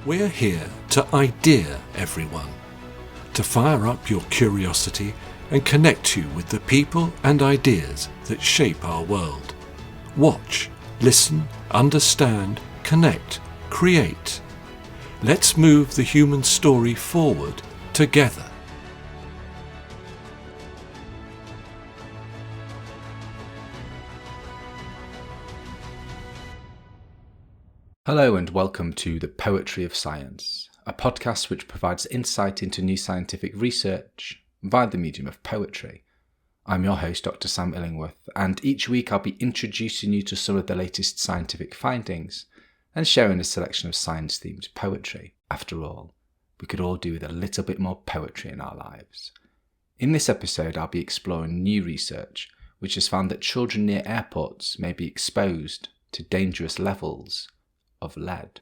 We're here to idea everyone, to fire up your curiosity and connect you with the people and ideas that shape our world. Watch, listen, understand, connect, create. Let's move the human story forward together. Hello and welcome to The Poetry of Science, a podcast which provides insight into new scientific research via the medium of poetry. I'm your host, Dr. Sam Illingworth, and each week I'll be introducing you to some of the latest scientific findings and sharing a selection of science-themed poetry. After all, we could all do with a little bit more poetry in our lives. In this episode, I'll be exploring new research which has found that children near airports may be exposed to dangerous levels of lead.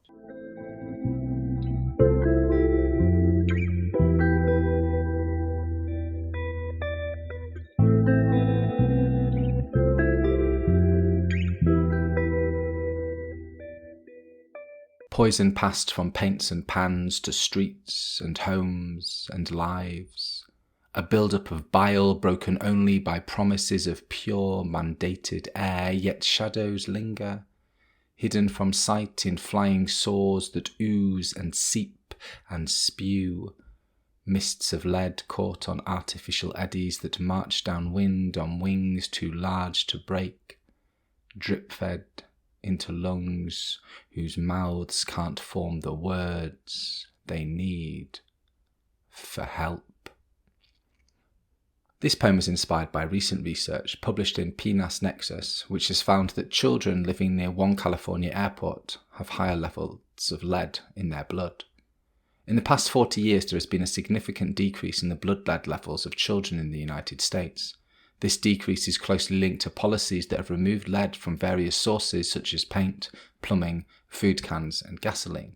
Poison passed from paints and pans to streets and homes and lives, a build-up of bile broken only by promises of pure mandated air, yet shadows linger, hidden from sight in flying sores that ooze and seep and spew, mists of lead caught on artificial eddies that march downwind on wings too large to break, drip-fed into lungs whose mouths can't form the words they need for help. This poem is inspired by recent research published in PNAS Nexus, which has found that children living near one California airport have higher levels of lead in their blood. In the past 40 years, there has been a significant decrease in the blood lead levels of children in the United States. This decrease is closely linked to policies that have removed lead from various sources such as paint, plumbing, food cans, and gasoline.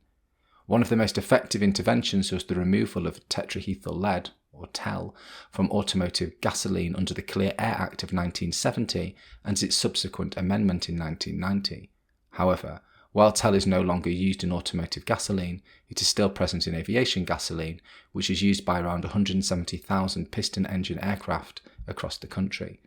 One of the most effective interventions was the removal of tetraethyl lead, or TEL, from automotive gasoline under the Clear Air Act of 1970 and its subsequent amendment in 1990. However, while TEL is no longer used in automotive gasoline, it is still present in aviation gasoline, which is used by around 170,000 piston-engine aircraft across the country.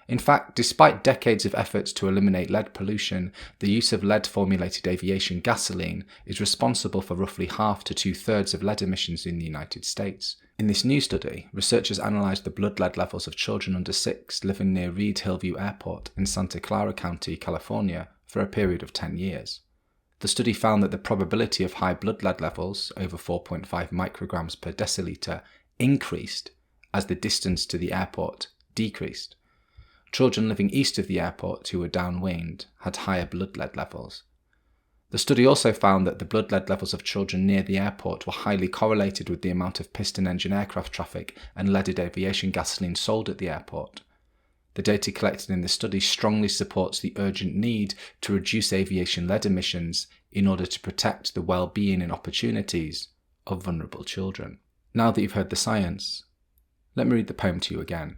In fact, despite decades of efforts to eliminate lead pollution, the use of lead-formulated aviation gasoline is responsible for roughly half to two-thirds of lead emissions in the United States. In this new study, researchers analysed the blood lead levels of children under 6 living near Reid-Hillview Airport in Santa Clara County, California, for a period of 10 years. The study found that the probability of high blood lead levels, over 4.5 micrograms per deciliter, increased as the distance to the airport decreased. Children living east of the airport who were downwind had higher blood lead levels. The study also found that the blood lead levels of children near the airport were highly correlated with the amount of piston-engine aircraft traffic and leaded aviation gasoline sold at the airport. The data collected in the study strongly supports the urgent need to reduce aviation lead emissions in order to protect the well-being and opportunities of vulnerable children. Now that you've heard the science, let me read the poem to you again.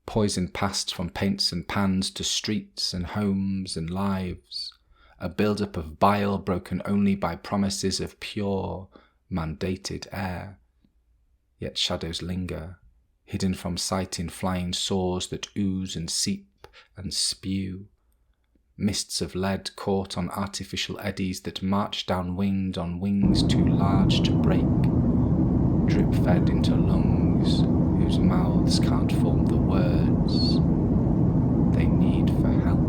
Poison passed from paints and pans to streets and homes and lives, a build-up of bile broken only by promises of pure, mandated air. Yet shadows linger, hidden from sight in flying sores that ooze and seep and spew, mists of lead caught on artificial eddies that march downwind on wings too large to break, drip-fed into lungs whose mouths can't form the words they need for help.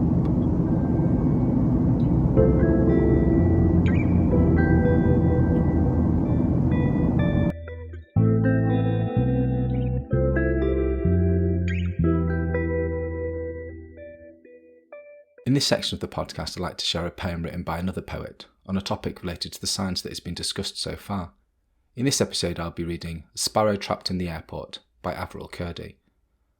In this section of the podcast, I'd like to share a poem written by another poet on a topic related to the science that has been discussed so far. In this episode, I'll be reading A Sparrow Trapped in the Airport by Avril Kurdi.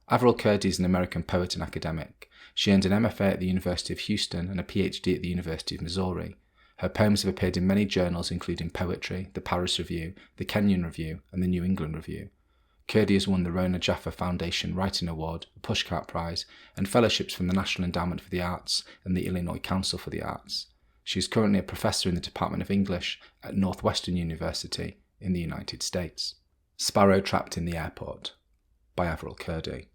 Avril Kurdi is an American poet and academic. She earned an MFA at the University of Houston and a PhD at the University of Missouri. Her poems have appeared in many journals including Poetry, the Paris Review, the Kenyon Review and the New England Review. Kurdi has won the Rona Jaffa Foundation Writing Award, a Pushcart Prize, and fellowships from the National Endowment for the Arts and the Illinois Council for the Arts. She is currently a professor in the Department of English at Northwestern University in the United States. Sparrow Trapped in the Airport by Avril Curdy.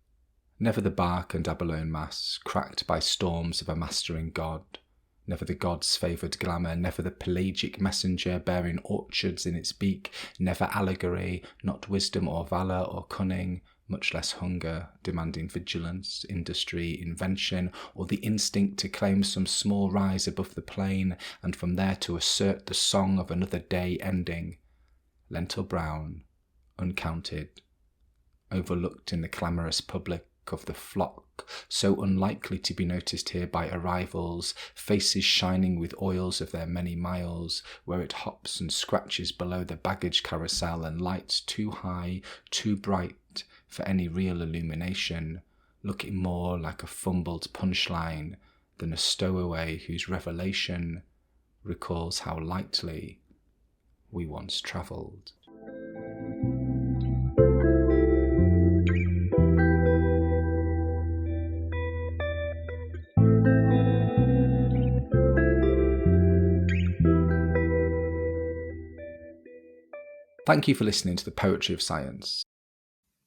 Never the bark and abalone mass, cracked by storms of a mastering god. Never the god's favoured glamour, never the pelagic messenger bearing orchards in its beak, never allegory, not wisdom or valour or cunning, much less hunger, demanding vigilance, industry, invention, or the instinct to claim some small rise above the plain, and from there to assert the song of another day ending. Lentil brown, uncounted, overlooked in the clamorous public of the flock, so unlikely to be noticed here by arrivals, faces shining with oils of their many miles, where it hops and scratches below the baggage carousel, and lights too high, too bright for any real illumination, looking more like a fumbled punchline than a stowaway whose revelation recalls how lightly we once travelled. Thank you for listening to the Poetry of Science.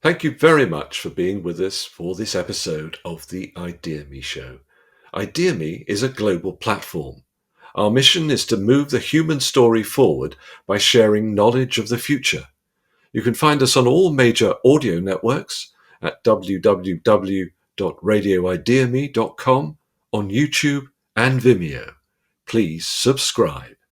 Thank you very much for being with us for this episode of the ideaXme Show. ideaXme is a global platform. Our mission is to move the human story forward by sharing knowledge of the future. You can find us on all major audio networks at www.radioideaXme.com, on YouTube and Vimeo. Please subscribe.